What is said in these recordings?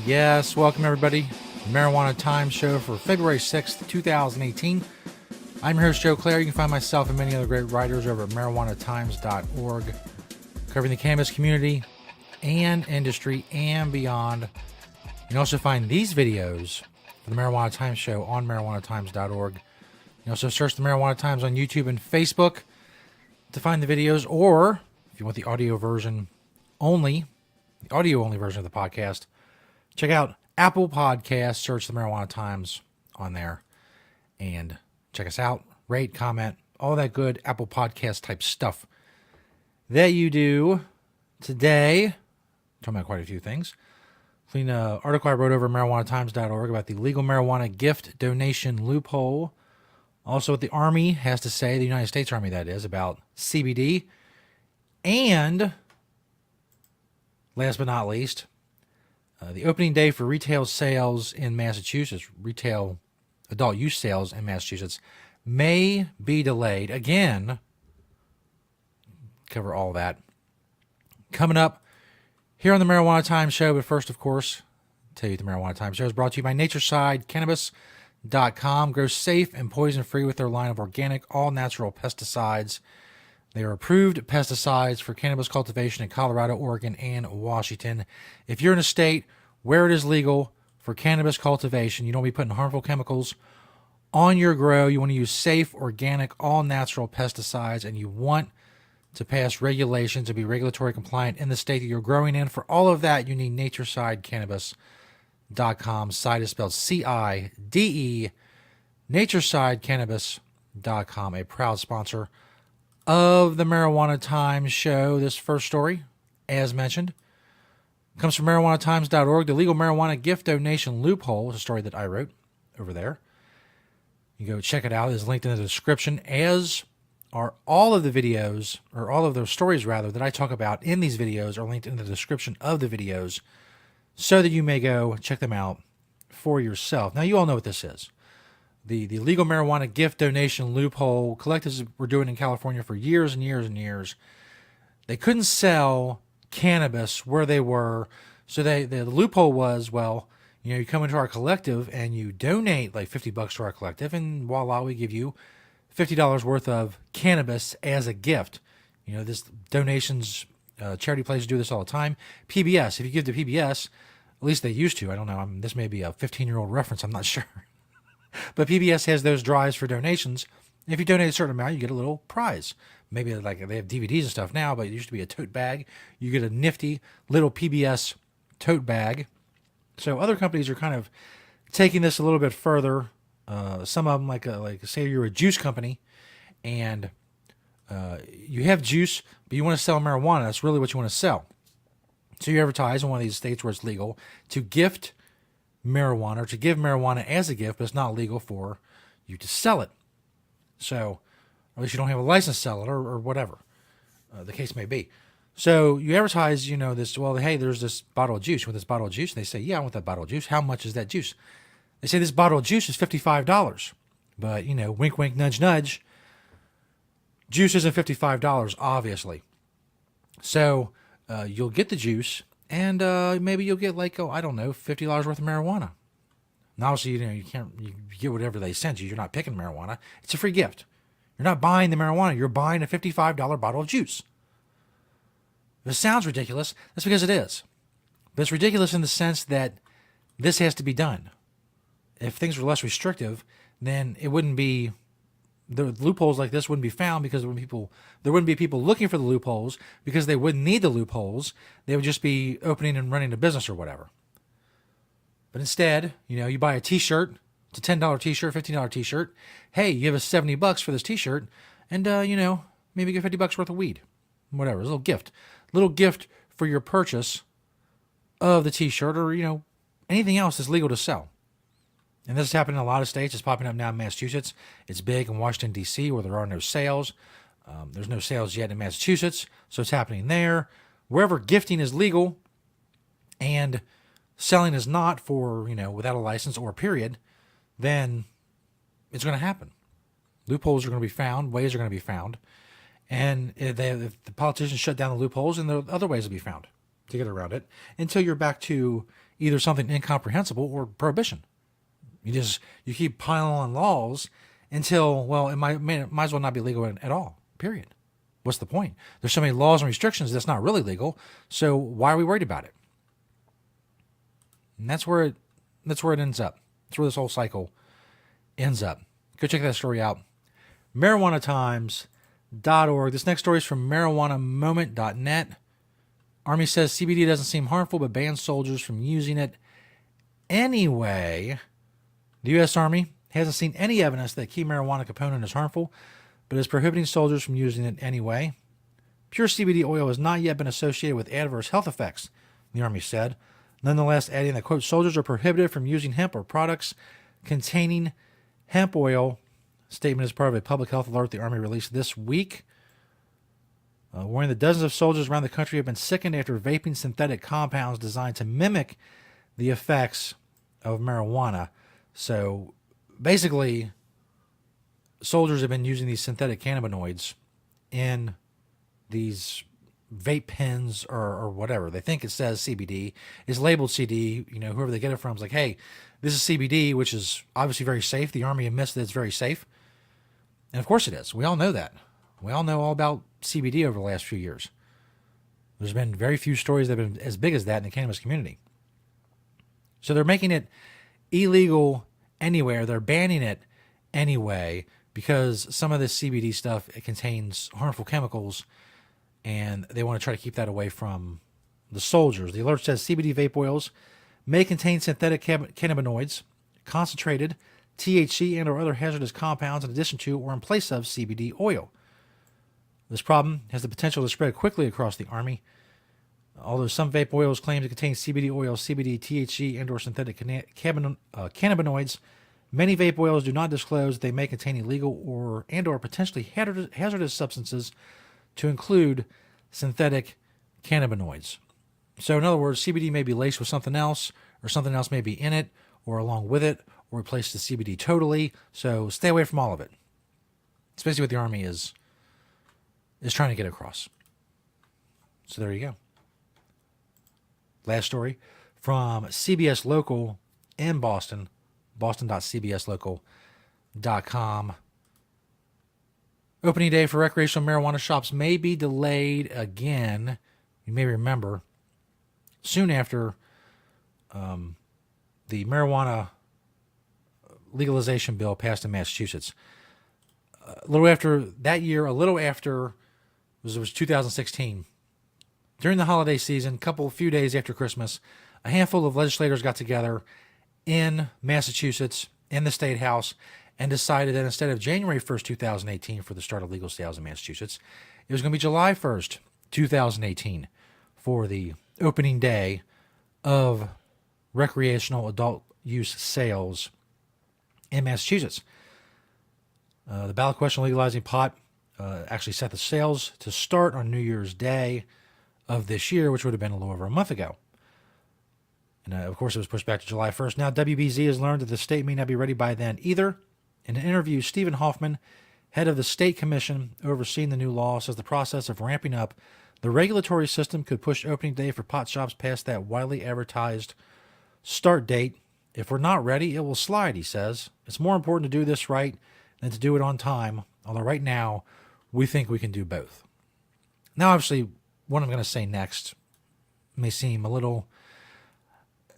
Yes, welcome everybody. Marijuana Time Show for February 6th, 2018. I'm your host, Joe Clare. You can find myself and many other great writers over at marijuanatimes.org, covering the cannabis community and industry and beyond. You can also find these videos for the Marijuana Times Show on marijuanatimes.org. You can also search the Marijuana Times on YouTube and Facebook to find the videos, or if you want the audio version only, the audio only version of the podcast, check out Apple Podcasts, search the Marijuana Times on there, and check us out, rate, comment, all that good Apple Podcast type stuff that you do. Today, talking about quite a few things. Clean article I wrote over at marijuanatimes.org about the legal marijuana gift donation loophole. Also what the Army has to say, the United States Army that is, about CBD. And last but not least, the opening day for retail sales in Massachusetts, retail adult use sales in Massachusetts, may be delayed. Again, cover all that coming up here on the Marijuana Times Show. But first, of course, tell you the Marijuana Times Show is brought to you by Natureside Cannabis.com. Grow safe and poison-free with their line of organic, all-natural pesticides. They are approved pesticides for cannabis cultivation in Colorado, Oregon, and Washington. If you're in a state where it is legal for cannabis cultivation, you don't want to be putting harmful chemicals on your grow. You want to use safe, organic, all-natural pesticides, and you want to pass regulations and be regulatory compliant in the state that you're growing in. For all of that, you need Natureside Cannabis.com. Side is spelled C-I-D-E. Natureside Cannabis.com, a proud sponsor of the Marijuana Times Show. This first story, as mentioned, comes from marijuanatimes.org. The legal marijuana gift donation loophole is a story that I wrote over there. You go check it out. It's linked in the description, as are all of the videos, or all of those stories rather, that I talk about in these videos are linked in the description of the videos, so that you may go check them out for yourself. Now, you all know what this is. The legal marijuana gift donation loophole. Collectives were doing in California for years and years and years. They couldn't sell cannabis where they were, so the loophole was, well, you come into our collective and you donate like $50 to our collective, and voila, we give you $50 worth of cannabis as a gift. This donations, charity places do this all the time. PBS, if you give to PBS, at least they used to. I don't know. This may be a 15-year-old reference. I'm not sure. But PBS has those drives for donations. If you donate a certain amount, you get a little prize. Maybe like they have DVDs and stuff now, but it used to be a tote bag. You get a nifty little PBS tote bag. So other companies are kind of taking this a little bit further. Some of them, like say you're a juice company, and you have juice, but you want to sell marijuana. That's really what you want to sell. So you advertise in one of these states where it's legal to gift marijuana, or to give marijuana as a gift, but it's not legal for you to sell it. So, at least you don't have a license to sell it, or whatever the case may be. So you advertise, this, well, hey, there's this bottle of juice. You want this bottle of juice? And they say, yeah, I want that bottle of juice. How much is that juice? They say this bottle of juice is $55. But, wink, wink, nudge, nudge. Juice isn't $55, obviously. So you'll get the juice, and maybe you'll get like, $50 worth of marijuana. Now, obviously, you get whatever they send you. You're not picking marijuana. It's a free gift. You're not buying the marijuana. You're buying a $55 bottle of juice. If it sounds ridiculous, that's because it is. But it's ridiculous in the sense that this has to be done. If things were less restrictive, then it wouldn't be, the loopholes like this wouldn't be found, because there wouldn't be people looking for the loopholes, because they wouldn't need the loopholes. They would just be opening and running a business or whatever. But instead, you buy a t-shirt. It's a $10 t-shirt, $15 t-shirt. Hey, you give us $70 for this t-shirt, and maybe get $50 worth of weed. Whatever, it's a little gift for your purchase of the t-shirt, or anything else that's legal to sell. And this is happening in a lot of states. It's popping up now in Massachusetts. It's big in Washington, D.C., where there are no sales. There's no sales yet in Massachusetts, so it's happening there. Wherever gifting is legal and selling is not, for, without a license or a period, then it's going to happen. Loopholes are going to be found. Ways are going to be found. And if the politicians shut down the loopholes, and there are other ways to be found. to get around it until you're back to either something incomprehensible or prohibition. You keep piling on laws until, well, it might as well not be legal at all, period. What's the point? There's so many laws and restrictions that's not really legal, so why are we worried about it? And that's where it ends up. That's where this whole cycle ends up. Go check that story out. MarijuanaTimes.org. This next story is from marijuanamoment.net. Army says CBD doesn't seem harmful, but bans soldiers from using it anyway. The U.S. Army hasn't seen any evidence that key marijuana component is harmful, but is prohibiting soldiers from using it anyway. Pure CBD oil has not yet been associated with adverse health effects, the Army said. Nonetheless, adding that, quote, soldiers are prohibited from using hemp or products containing hemp oil. Statement is part of a public health alert the Army released this week, warning that dozens of soldiers around the country have been sickened after vaping synthetic compounds designed to mimic the effects of marijuana. So basically, soldiers have been using these synthetic cannabinoids in these vape pens or whatever. They think it says CBD. It's labeled CD. Whoever they get it from is like, hey, this is CBD, which is obviously very safe. The Army admits that it's very safe. And of course it is. We all know that. We all know all about CBD over the last few years. There's been very few stories that have been as big as that in the cannabis community. So they're making it illegal anywhere. They're banning it anyway because some of this CBD stuff, it contains harmful chemicals, and they want to try to keep that away from the soldiers. The alert says CBD vape oils may contain synthetic cannabinoids, concentrated THC and or other hazardous compounds in addition to or in place of CBD oil. This problem has the potential to spread quickly across the Army. Although some vape oils claim to contain CBD oil, CBD, THC, and or synthetic cannabinoids, many vape oils do not disclose they may contain illegal or potentially hazardous substances, to include synthetic cannabinoids. So in other words, CBD may be laced with something else, or something else may be in it, or along with it, or replace the CBD totally. So stay away from all of it. It's basically what the Army is trying to get across. So there you go. Last story from CBS Local in Boston, boston.cbslocal.com. Opening day for recreational marijuana shops may be delayed again. You may remember, soon after the marijuana legalization bill passed in Massachusetts, a little after it was 2016. During the holiday season, few days after Christmas, a handful of legislators got together in Massachusetts, in the State House, and decided that instead of January 1st, 2018 for the start of legal sales in Massachusetts, it was going to be July 1st, 2018 for the opening day of recreational adult use sales in Massachusetts. The ballot question legalizing pot actually set the sales to start on New Year's Day of this year, which would have been a little over a month ago. And of course, it was pushed back to July 1st. Now, WBZ has learned that the state may not be ready by then either. In an interview, Stephen Hoffman, head of the state commission overseeing the new law, says the process of ramping up the regulatory system could push opening day for pot shops past that widely advertised start date. If we're not ready, it will slide, he says. It's more important to do this right than to do it on time, although right now we think we can do both. Now, obviously, what I'm going to say next may seem a little...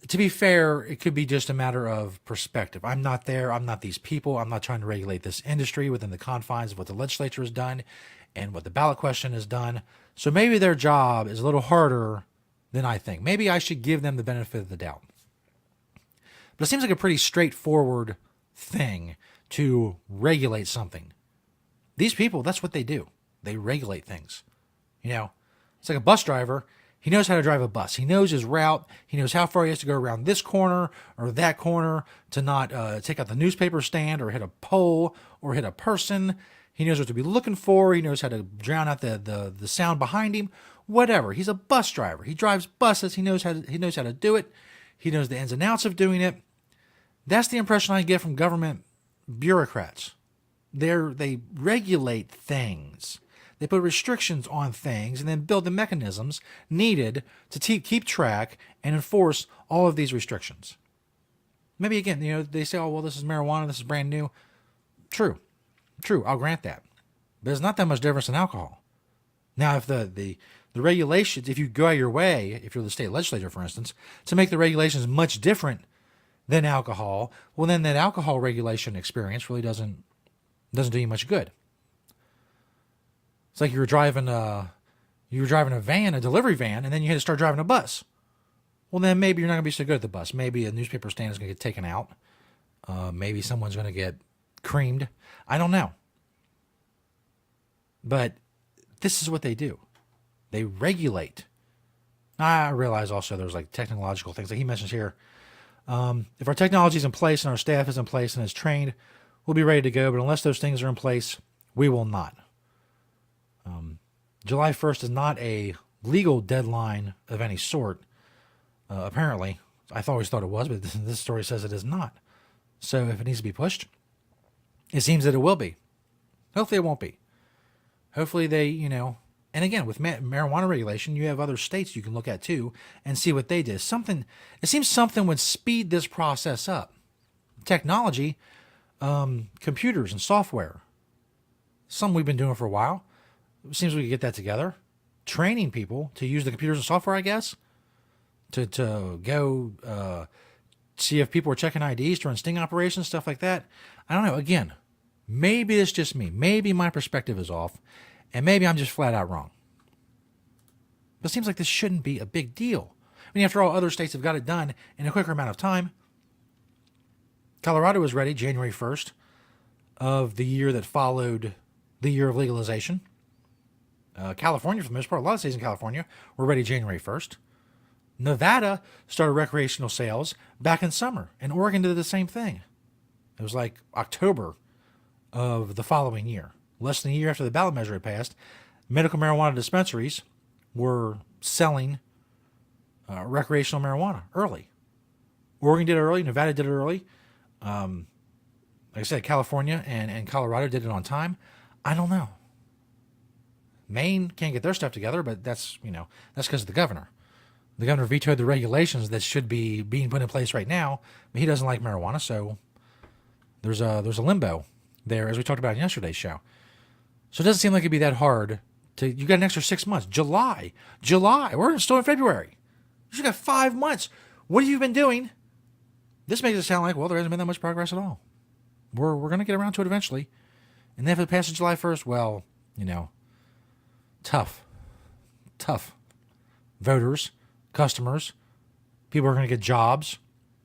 To be fair, it could be just a matter of perspective. I'm not there. I'm not these people. I'm not trying to regulate this industry within the confines of what the legislature has done and what the ballot question has done. So maybe their job is a little harder than I think. Maybe I should give them the benefit of the doubt. But it seems like a pretty straightforward thing to regulate something. These people, that's what they do. They regulate things. It's like a bus driver. He knows how to drive a bus. He knows his route. He knows how far he has to go around this corner or that corner to not take out the newspaper stand or hit a pole or hit a person. He knows what to be looking for. He knows how to drown out the sound behind him. Whatever. He's a bus driver. He drives buses. He knows how to do it. He knows the ins and outs of doing it. That's the impression I get from government bureaucrats. They regulate things. They put restrictions on things and then build the mechanisms needed to keep track and enforce all of these restrictions. Maybe again, they say, oh, well, this is marijuana, this is brand new. True, I'll grant that. But it's not that much difference in alcohol. Now, if the regulations, if you go out your way, if you're the state legislature, for instance, to make the regulations much different than alcohol, well, then that alcohol regulation experience really doesn't do you much good. It's like you were driving a van, a delivery van, and then you had to start driving a bus. Well, then maybe you're not going to be so good at the bus. Maybe a newspaper stand is going to get taken out. Maybe someone's going to get creamed. I don't know. But this is what they do. They regulate. I realize also there's like technological things like he mentions here. If our technology is in place and our staff is in place and is trained, we'll be ready to go. But unless those things are in place, we will not. July 1st is not a legal deadline of any sort. Apparently, I always thought it was, but this story says it is not. So if it needs to be pushed, it seems that it will be. Hopefully it won't be. Hopefully they, and again, with marijuana regulation, you have other states you can look at too and see what they did. It seems something would speed this process up. Technology, computers and software. Something we've been doing for a while. It seems we could get that together. Training people to use the computers and software, I guess. To go see if people are checking IDs to run sting operations, stuff like that. I don't know. Again, maybe it's just me. Maybe my perspective is off. And maybe I'm just flat out wrong. But it seems like this shouldn't be a big deal. I mean, after all, other states have got it done in a quicker amount of time. Colorado was ready January 1st of the year that followed the year of legalization. California, for the most part, a lot of states in California were ready January 1st. Nevada started recreational sales back in summer, and Oregon did the same thing. It was like October of the following year. Less than a year after the ballot measure had passed, medical marijuana dispensaries were selling recreational marijuana early. Oregon did it early. Nevada did it early. Like I said, California and Colorado did it on time. I don't know. Maine can't get their stuff together, but that's because of the governor. The governor vetoed the regulations that should be being put in place right now, but he doesn't like marijuana, so there's a limbo there, as we talked about in yesterday's show. So it doesn't seem like it'd be that hard you got an extra 6 months. July, we're still in February. You got 5 months. What have you been doing? This makes it sound like, well, there hasn't been that much progress at all. We're going to get around to it eventually. And then if it passes July 1st, well, tough. Voters, customers, people are going to get jobs,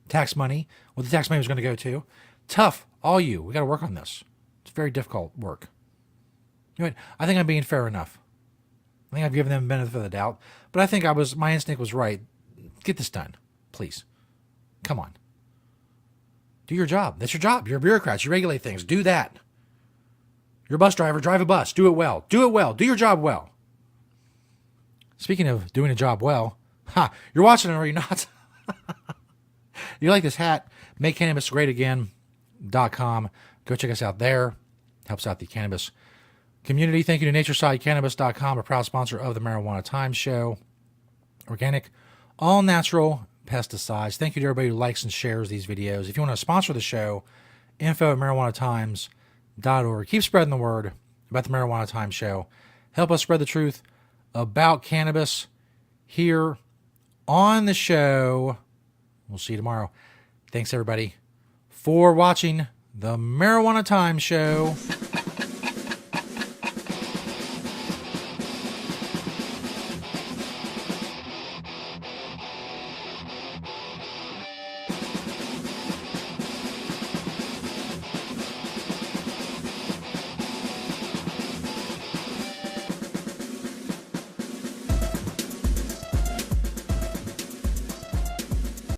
tax money. Well, the tax money was going to go to. Tough, all you. We got to work on this. It's very difficult work. I think I'm being fair enough. I think I've given them the benefit of the doubt, but I think my instinct was right. Get this done, please. Come on. Do your job. That's your job. You're a bureaucrat. You regulate things. Do that. You're a bus driver. Drive a bus. Do it well. Do it well. Do your job well. Speaking of doing a job well, you're watching it or you're not. You like this hat? MakeCannabisGreatAgain.com. Go check us out there. Helps out the cannabis community. Thank you to NatureSideCannabis.com, a proud sponsor of the Marijuana Time Show. Organic, all natural pesticides. Thank you to everybody who likes and shares these videos. If you want to sponsor the show, info@marijuanatimes.org. Keep spreading the word about the Marijuana Time Show. Help us spread the truth about cannabis here on the show. We'll see you tomorrow. Thanks, everybody, for watching the Marijuana Time Show.